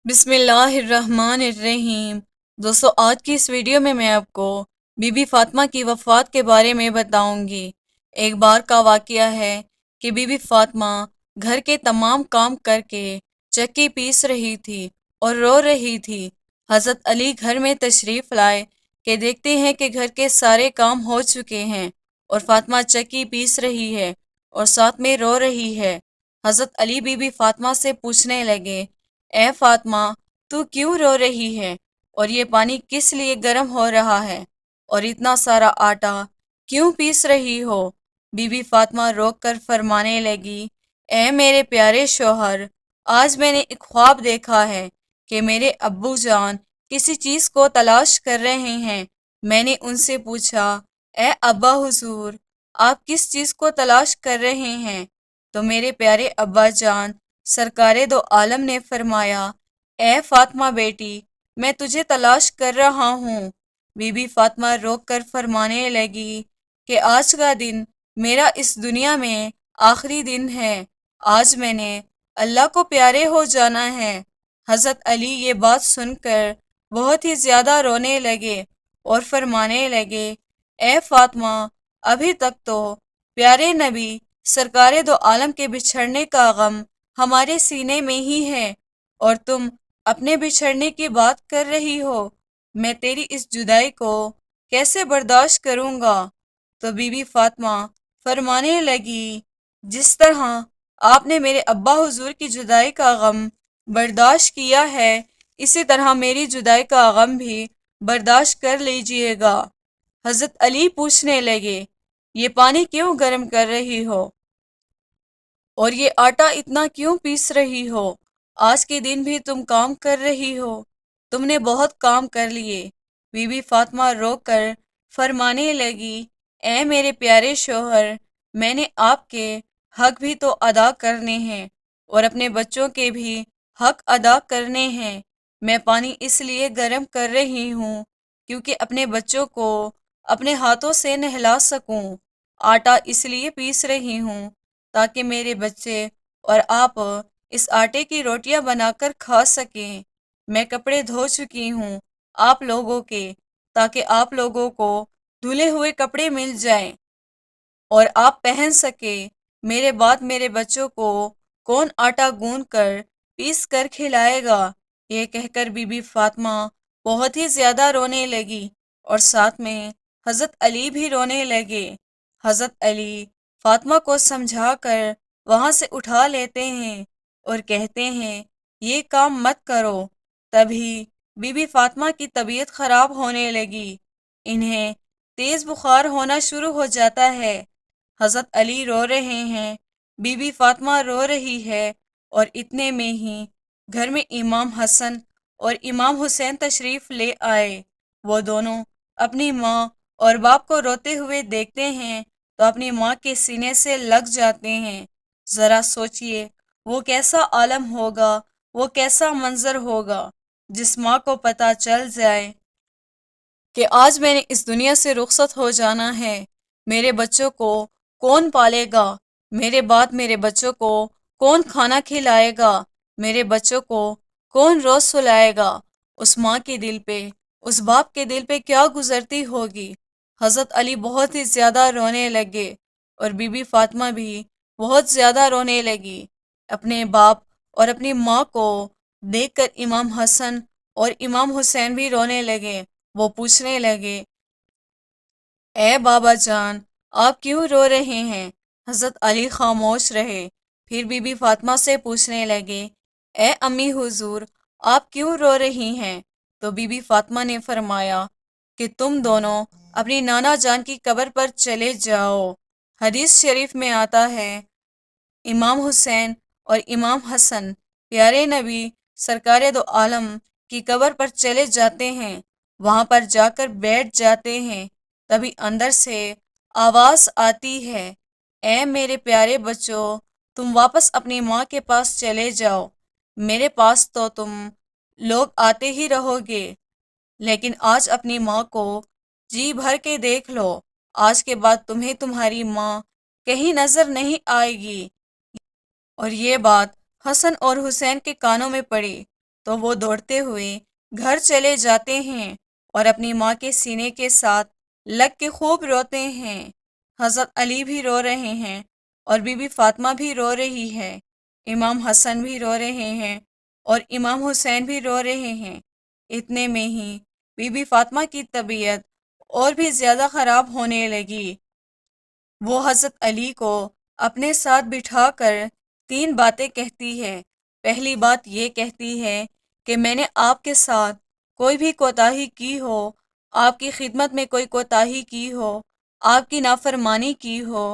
بسم اللہ الرحمن الرحیم۔ دوستو، آج کی اس ویڈیو میں آپ کو بی بی فاطمہ کی وفات کے بارے میں بتاؤں گی۔ ایک بار کا واقعہ ہے کہ بی بی فاطمہ گھر کے تمام کام کر کے چکی پیس رہی تھی اور رو رہی تھی۔ حضرت علی گھر میں تشریف لائے کہ دیکھتے ہیں کہ گھر کے سارے کام ہو چکے ہیں اور فاطمہ چکی پیس رہی ہے اور ساتھ میں رو رہی ہے۔ حضرت علی بی بی فاطمہ سے پوچھنے لگے، اے فاطمہ، تو کیوں رو رہی ہے اور یہ پانی کس لیے گرم ہو رہا ہے اور اتنا سارا آٹا کیوں پیس رہی ہو؟ بی بی فاطمہ رو کر فرمانے لگی، اے میرے پیارے شوہر، آج میں نے ایک خواب دیکھا ہے کہ میرے ابو جان کسی چیز کو تلاش کر رہے ہیں۔ میں نے ان سے پوچھا، اے ابا حضور، آپ کس چیز کو تلاش کر رہے ہیں؟ تو میرے پیارے ابا جان سرکار دو عالم نے فرمایا، اے فاطمہ بیٹی، میں تجھے تلاش کر رہا ہوں۔ بی بی فاطمہ رو کر فرمانے لگی کہ آج کا دن میرا اس دنیا میں آخری دن ہے۔ آج میں نے اللہ کو پیارے ہو جانا ہے۔ حضرت علی یہ بات سن کر بہت ہی زیادہ رونے لگے اور فرمانے لگے، اے فاطمہ، ابھی تک تو پیارے نبی سرکار دو عالم کے بچھڑنے کا غم ہمارے سینے میں ہی ہے اور تم اپنے بچھڑنے کی بات کر رہی ہو۔ میں تیری اس جدائی کو کیسے برداشت کروں گا؟ تو بی بی فاطمہ فرمانے لگی، جس طرح آپ نے میرے ابا حضور کی جدائی کا غم برداشت کیا ہے، اسی طرح میری جدائی کا غم بھی برداشت کر لیجئے گا۔ حضرت علی پوچھنے لگے، یہ پانی کیوں گرم کر رہی ہو اور یہ آٹا اتنا کیوں پیس رہی ہو؟ آج کے دن بھی تم کام کر رہی ہو، تم نے بہت کام کر لیے۔ بی بی فاطمہ رو کر فرمانے لگی، اے میرے پیارے شوہر، میں نے آپ کے حق بھی تو ادا کرنے ہیں اور اپنے بچوں کے بھی حق ادا کرنے ہیں۔ میں پانی اس لیے گرم کر رہی ہوں کیونکہ اپنے بچوں کو اپنے ہاتھوں سے نہلا سکوں۔ آٹا اس لیے پیس رہی ہوں تاکہ میرے بچے اور آپ اس آٹے کی روٹیاں بنا کر کھا سکیں۔ میں کپڑے دھو چکی ہوں آپ لوگوں کے، تاکہ آپ لوگوں کو دھلے ہوئے کپڑے مل جائیں اور آپ پہن سکیں۔ میرے بعد میرے بچوں کو کون آٹا گوندھ کر پیس کر کھلائے گا؟ یہ کہہ کر بی بی فاطمہ بہت ہی زیادہ رونے لگی اور ساتھ میں حضرت علی بھی رونے لگے۔ حضرت علی فاطمہ کو سمجھا کر وہاں سے اٹھا لیتے ہیں اور کہتے ہیں، یہ کام مت کرو۔ تبھی بی بی فاطمہ کی طبیعت خراب ہونے لگی، انہیں تیز بخار ہونا شروع ہو جاتا ہے۔ حضرت علی رو رہے ہیں، بی بی فاطمہ رو رہی ہے اور اتنے میں ہی گھر میں امام حسن اور امام حسین تشریف لے آئے۔ وہ دونوں اپنی ماں اور باپ کو روتے ہوئے دیکھتے ہیں تو اپنی ماں کے سینے سے لگ جاتے ہیں۔ ذرا سوچئے وہ کیسا عالم ہوگا، وہ کیسا منظر ہوگا جس ماں کو پتہ چل جائے کہ آج میں نے اس دنیا سے رخصت ہو جانا ہے۔ میرے بچوں کو کون پالے گا؟ میرے بعد میرے بچوں کو کون کھانا کھلائے گا؟ میرے بچوں کو کون روز سلائے گا؟ اس ماں کے دل پہ، اس باپ کے دل پہ کیا گزرتی ہوگی؟ حضرت علی بہت ہی زیادہ رونے لگے اور بی بی فاطمہ بھی بہت زیادہ رونے لگی۔ اپنے باپ اور اپنی ماں کو دیکھ کر امام حسن اور امام حسین بھی رونے لگے۔ وہ پوچھنے لگے، اے بابا جان، آپ کیوں رو رہے ہیں؟ حضرت علی خاموش رہے۔ پھر بی بی فاطمہ سے پوچھنے لگے، اے امی حضور، آپ کیوں رو رہی ہیں؟ تو بی بی فاطمہ نے فرمایا کہ تم دونوں اپنی نانا جان کی قبر پر چلے جاؤ۔ حدیث شریف میں آتا ہے، امام حسین اور امام حسن پیارے نبی سرکار دو عالم کی قبر پر چلے جاتے ہیں، وہاں پر جا کر بیٹھ جاتے ہیں۔ تبھی اندر سے آواز آتی ہے، اے میرے پیارے بچوں، تم واپس اپنی ماں کے پاس چلے جاؤ۔ میرے پاس تو تم لوگ آتے ہی رہو گے، لیکن آج اپنی ماں کو جی بھر کے دیکھ لو۔ آج کے بعد تمہیں تمہاری ماں کہیں نظر نہیں آئے گی۔ اور یہ بات حسن اور حسین کے کانوں میں پڑی تو وہ دوڑتے ہوئے گھر چلے جاتے ہیں اور اپنی ماں کے سینے کے ساتھ لگ کے خوب روتے ہیں۔ حضرت علی بھی رو رہے ہیں اور بی بی فاطمہ بھی رو رہی ہے، امام حسن بھی رو رہے ہیں اور امام حسین بھی رو رہے ہیں۔ اتنے میں ہی بی بی فاطمہ کی طبیعت اور بھی زیادہ خراب ہونے لگی۔ وہ حضرت علی کو اپنے ساتھ بٹھا کر 3 باتیں کہتی ہے۔ پہلی بات یہ کہتی ہے کہ میں نے آپ کے ساتھ کوئی بھی کوتاہی کی ہو، آپ کی خدمت میں کوئی کوتاہی کی ہو، آپ کی نافرمانی کی ہو،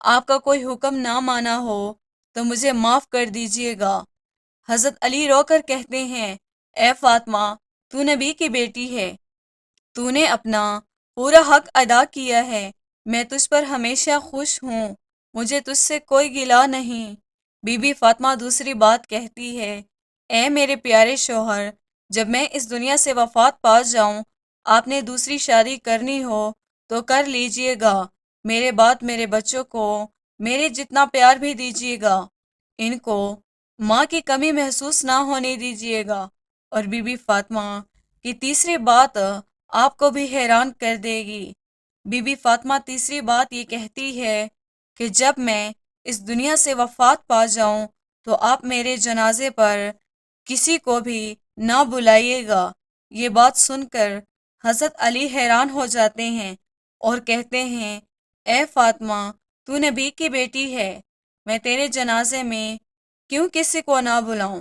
آپ کا کوئی حکم نہ مانا ہو تو مجھے معاف کر دیجیے گا۔ حضرت علی رو کر کہتے ہیں، اے فاطمہ، تو نبی کی بیٹی ہے، تو نے اپنا پورا حق ادا کیا ہے، میں تجھ پر ہمیشہ خوش ہوں، مجھے تجھ سے کوئی گلہ نہیں۔ بی بی فاطمہ دوسری بات کہتی ہے، اے میرے پیارے شوہر، جب میں اس دنیا سے وفات پا جاؤں، آپ نے دوسری شادی کرنی ہو تو کر لیجئے گا، میرے بعد میرے بچوں کو میرے جتنا پیار بھی دیجیے گا، ان کو ماں کی کمی محسوس نہ ہونے دیجیے گا۔ اور بی بی فاطمہ کی تیسری بات آپ کو بھی حیران کر دے گی۔ بی بی فاطمہ تیسری بات یہ کہتی ہے کہ جب میں اس دنیا سے وفات پا جاؤں تو آپ میرے جنازے پر کسی کو بھی نہ بلائیے گا۔ یہ بات سن کر حضرت علی حیران ہو جاتے ہیں اور کہتے ہیں، اے فاطمہ، تو نبی کی بیٹی ہے، میں تیرے جنازے میں کیوں کسی کو نہ بلاؤں؟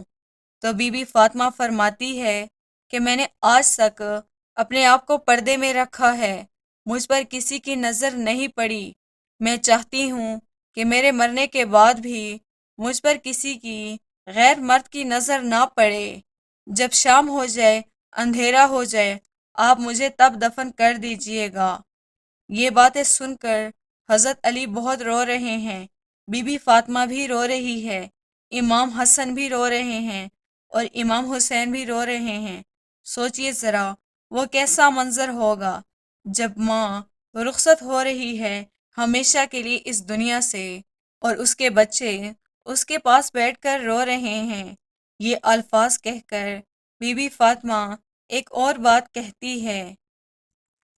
تو بی بی فاطمہ فرماتی ہے کہ میں نے آج تک اپنے آپ کو پردے میں رکھا ہے، مجھ پر کسی کی نظر نہیں پڑی، میں چاہتی ہوں کہ میرے مرنے کے بعد بھی مجھ پر کسی کی غیر مرد کی نظر نہ پڑے۔ جب شام ہو جائے، اندھیرا ہو جائے، آپ مجھے تب دفن کر دیجیے گا۔ یہ باتیں سن کر حضرت علی بہت رو رہے ہیں، بی بی فاطمہ بھی رو رہی ہے، امام حسن بھی رو رہے ہیں اور امام حسین بھی رو رہے ہیں۔ سوچئے ذرا وہ کیسا منظر ہوگا جب ماں رخصت ہو رہی ہے ہمیشہ کے لیے اس دنیا سے، اور اس کے بچے اس کے پاس بیٹھ کر رو رہے ہیں۔ یہ الفاظ کہہ کر بی بی فاطمہ ایک اور بات کہتی ہے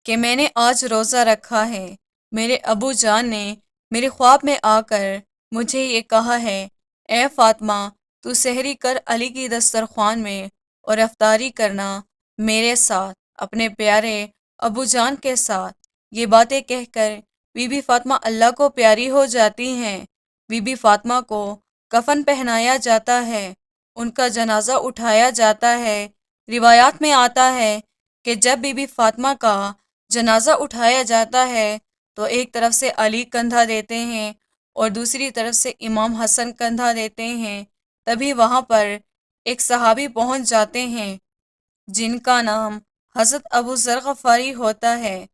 کہ میں نے آج روزہ رکھا ہے، میرے ابو جان نے میرے خواب میں آ کر مجھے یہ کہا ہے، اے فاطمہ، تو سحری کر علی کی دسترخوان میں اور افطاری کرنا میرے ساتھ، اپنے پیارے ابو جان کے ساتھ۔ یہ باتیں کہہ کر بی بی فاطمہ اللہ کو پیاری ہو جاتی ہیں۔ بی بی فاطمہ کو کفن پہنایا جاتا ہے، ان کا جنازہ اٹھایا جاتا ہے۔ روایات میں آتا ہے کہ جب بی بی فاطمہ کا جنازہ اٹھایا جاتا ہے تو ایک طرف سے علی کندھا دیتے ہیں اور دوسری طرف سے امام حسن کندھا دیتے ہیں۔ تبھی وہاں پر ایک صحابی پہنچ جاتے ہیں جن کا نام حضرت ابو ذر غفاری ہوتا ہے۔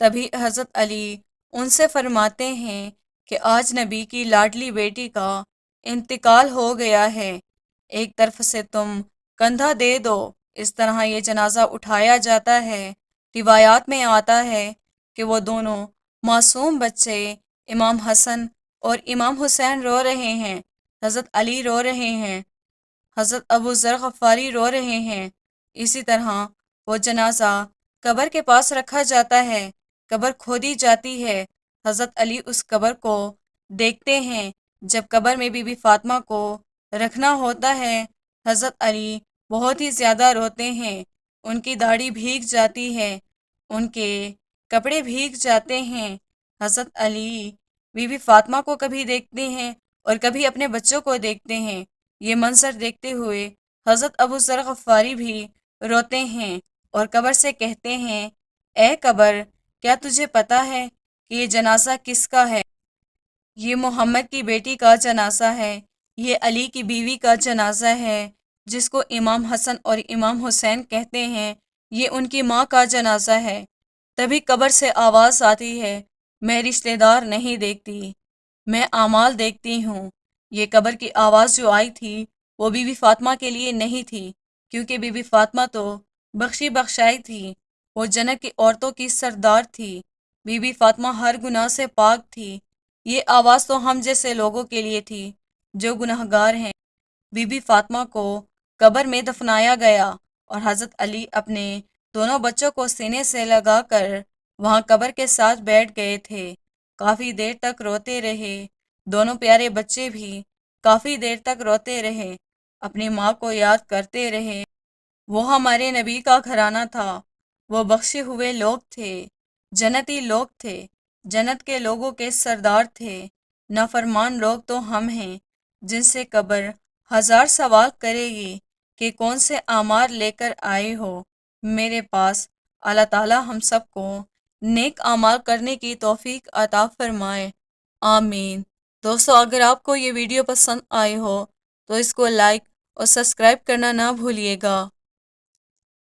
تبھی حضرت علی ان سے فرماتے ہیں کہ آج نبی کی لاڈلی بیٹی کا انتقال ہو گیا ہے، ایک طرف سے تم کندھا دے دو۔ اس طرح یہ جنازہ اٹھایا جاتا ہے۔ روایات میں آتا ہے کہ وہ دونوں معصوم بچے امام حسن اور امام حسین رو رہے ہیں، حضرت علی رو رہے ہیں، حضرت ابو ذر غفاری رو رہے ہیں۔ اسی طرح وہ جنازہ قبر کے پاس رکھا جاتا ہے، قبر کھودی جاتی ہے، حضرت علی اس قبر کو دیکھتے ہیں۔ جب قبر میں بی بی فاطمہ کو رکھنا ہوتا ہے، حضرت علی بہت ہی زیادہ روتے ہیں، ان کی داڑھی بھیگ جاتی ہے، ان کے کپڑے بھیگ جاتے ہیں۔ حضرت علی بی بی فاطمہ کو کبھی دیکھتے ہیں اور کبھی اپنے بچوں کو دیکھتے ہیں۔ یہ منظر دیکھتے ہوئے حضرت ابو ذر غفاری بھی روتے ہیں اور قبر سے کہتے ہیں، اے قبر، کیا تجھے پتا ہے کہ یہ جنازہ کس کا ہے؟ یہ محمد کی بیٹی کا جنازہ ہے، یہ علی کی بیوی کا جنازہ ہے جس کو امام حسن اور امام حسین کہتے ہیں، یہ ان کی ماں کا جنازہ ہے۔ تبھی قبر سے آواز آتی ہے، میں رشتہ دار نہیں دیکھتی، میں اعمال دیکھتی ہوں۔ یہ قبر کی آواز جو آئی تھی وہ بی بی فاطمہ کے لیے نہیں تھی، کیونکہ بی بی فاطمہ تو بخشی بخشائی تھی، وہ جنت کی عورتوں کی سردار تھی، بی بی فاطمہ ہر گناہ سے پاک تھی۔ یہ آواز تو ہم جیسے لوگوں کے لیے تھی جو گناہگار ہیں۔ بی بی فاطمہ کو قبر میں دفنایا گیا اور حضرت علی اپنے دونوں بچوں کو سینے سے لگا کر وہاں قبر کے ساتھ بیٹھ گئے تھے۔ کافی دیر تک روتے رہے، دونوں پیارے بچے بھی کافی دیر تک روتے رہے، اپنی ماں کو یاد کرتے رہے۔ وہ ہمارے نبی کا گھرانہ تھا، وہ بخشے ہوئے لوگ تھے، جنتی لوگ تھے، جنت کے لوگوں کے سردار تھے۔ نافرمان لوگ تو ہم ہیں جن سے قبر ہزار سوال کرے گی کہ کون سے اعمال لے کر آئے ہو۔ میرے پاس اللہ تعالی ہم سب کو نیک اعمال کرنے کی توفیق عطا فرمائے، آمین۔ دوستو، اگر آپ کو یہ ویڈیو پسند آئی ہو تو اس کو لائک اور سبسکرائب کرنا نہ بھولیے گا۔